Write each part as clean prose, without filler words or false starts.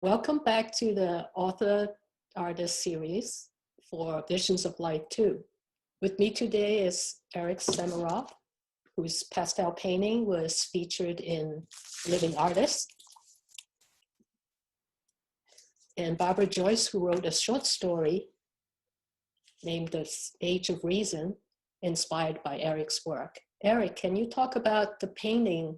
Welcome back to the Author Artist series for Visions of Life 2. With me today is Eric Semelroth, whose pastel painting was featured in Living Artists, and Barbara Joyce, who wrote a short story named The Age of Reason, inspired by Eric's work. Eric, can you talk about the painting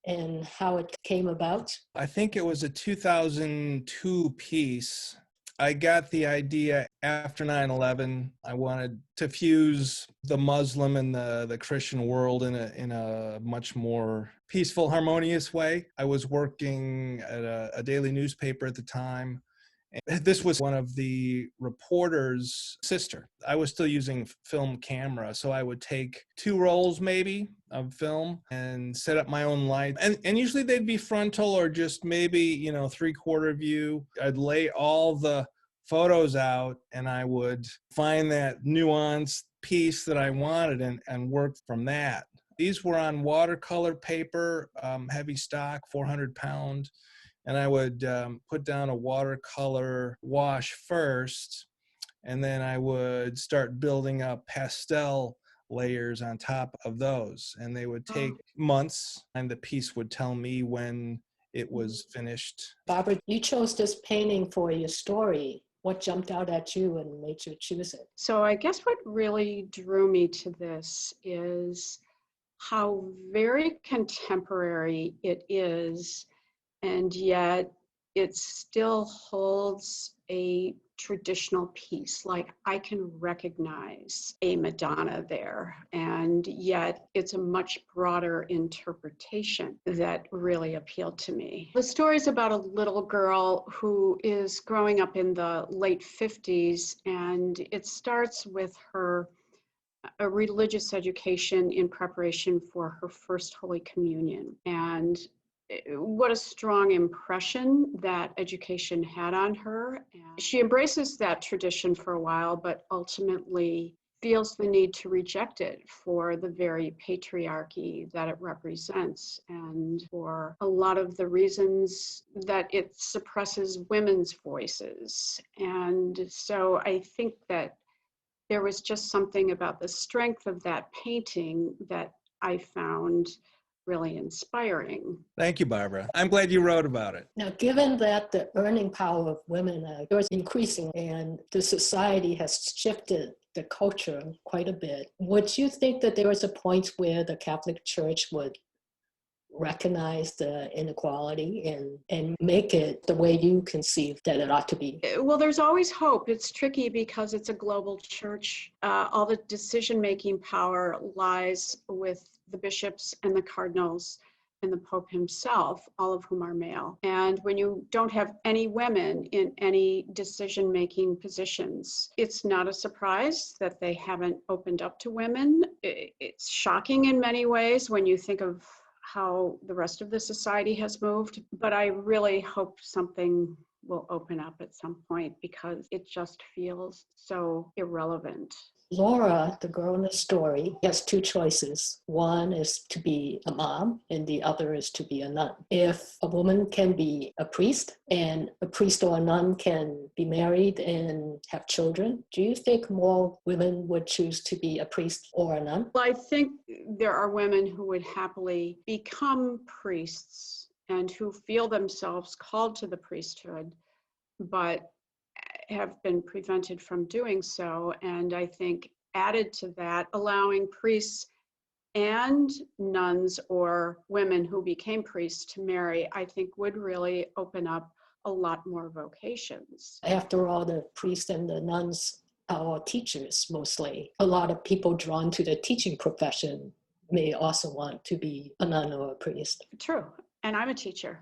and how it came about? I think it was a 2002 piece. I got the idea after 9/11. I wanted to fuse the Muslim and the Christian world in a much more peaceful, harmonious way. I was working at a daily newspaper at the time. This was one of the reporter's sister. I was still using film camera, so I would take 2 rolls maybe of film and set up my own light. And usually they'd be frontal or just maybe, 3/4 view. I'd lay all the photos out and I would find that nuanced piece that I wanted and work from that. These were on watercolor paper, heavy stock, 400 pound. And I would put down a watercolor wash first, and then I would start building up pastel layers on top of those. And they would take months, and the piece would tell me when it was finished. Barbara, you chose this painting for your story. What jumped out at you and made you choose it? So I guess what really drew me to this is how very contemporary it is, and yet it still holds a traditional piece. Like, I can recognize a Madonna there, and yet it's a much broader interpretation that really appealed to me. The story is about a little girl who is growing up in the late 50s, and it starts with her a religious education in preparation for her first Holy Communion. And what a strong impression that education had on her. And she embraces that tradition for a while, but ultimately feels the need to reject it for the very patriarchy that it represents and for a lot of the reasons that it suppresses women's voices. And so I think that there was just something about the strength of that painting that I found really inspiring. Thank you, Barbara. I'm glad you wrote about it. Now, given that the earning power of women is increasing and the society has shifted the culture quite a bit, would you think that there was a point where the Catholic Church would recognize the inequality and make it the way you conceive that it ought to be? Well, there's always hope. It's tricky because it's a global church. All the decision-making power lies with the bishops and the cardinals and the Pope himself, all of whom are male. And when you don't have any women in any decision-making positions, it's not a surprise that they haven't opened up to women. It's shocking in many ways when you think of how the rest of the society has moved, but I really hope something will open up at some point because it just feels so irrelevant. Laura, the girl in the story, has 2 choices. One is to be a mom, and the other is to be a nun. If a woman can be a priest, and a priest or a nun can be married and have children, do you think more women would choose to be a priest or a nun? Well, I think there are women who would happily become priests and who feel themselves called to the priesthood, but have been prevented from doing so. And I think added to that, allowing priests and nuns or women who became priests to marry, I think would really open up a lot more vocations. After all, the priests and the nuns are teachers mostly. A lot of people drawn to the teaching profession may also want to be a nun or a priest. True, and I'm a teacher.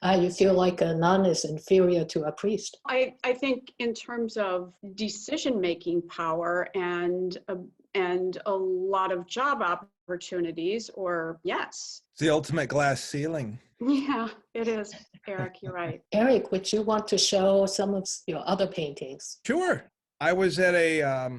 You feel like a nun is inferior to a priest? I think in terms of decision-making power and a lot of job opportunities, or yes. It's the ultimate glass ceiling. Yeah, it is, Eric, you're right. Eric, would you want to show some of your other paintings? Sure. I was at a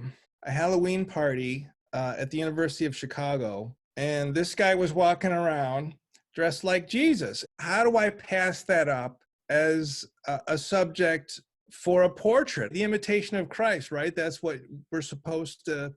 Halloween party at the University of Chicago, and this guy was walking around dressed like Jesus. How do I pass that up as a subject for a portrait, the imitation of Christ, right? That's what we're supposed to,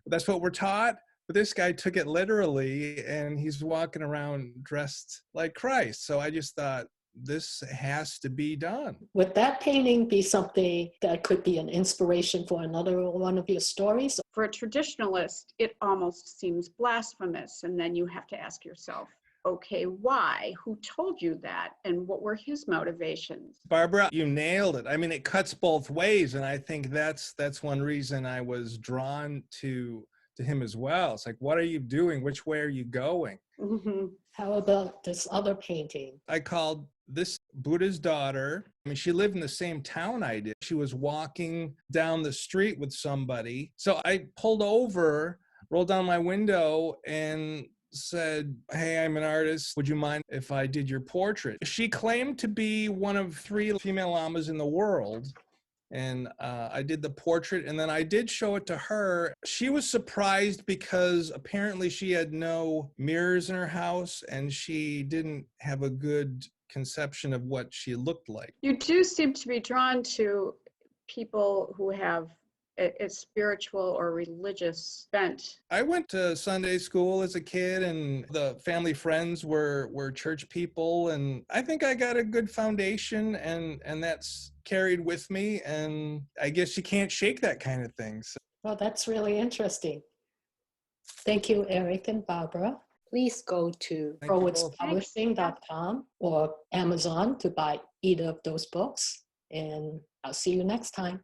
that's what we're taught. But this guy took it literally, and he's walking around dressed like Christ. So I just thought, this has to be done. Would that painting be something that could be an inspiration for another one of your stories? For a traditionalist, it almost seems blasphemous. And then you have to ask yourself, okay, why? Who told you that? And what were his motivations? Barbara, you nailed it. I mean, it cuts both ways. And I think that's one reason I was drawn to him as well. It's like, what are you doing? Which way are you going? Mm-hmm. How about this other painting? I called this Buddha's daughter. I mean, she lived in the same town I did. She was walking down the street with somebody. So I pulled over, rolled down my window, and said, hey, I'm an artist. Would you mind if I did your portrait? She claimed to be one of 3 female lamas in the world. And I did the portrait, and then I did show it to her. She was surprised because apparently she had no mirrors in her house, and she didn't have a good conception of what she looked like. You do seem to be drawn to people who have a spiritual or religious bent. I went to Sunday school as a kid, and the family friends were church people, and I think I got a good foundation, and that's carried with me, and I guess you can't shake that kind of thing. So. Well, that's really interesting. Thank you, Eric and Barbara. Please go to ProWordsPublishing.com or Amazon to buy either of those books, and I'll see you next time.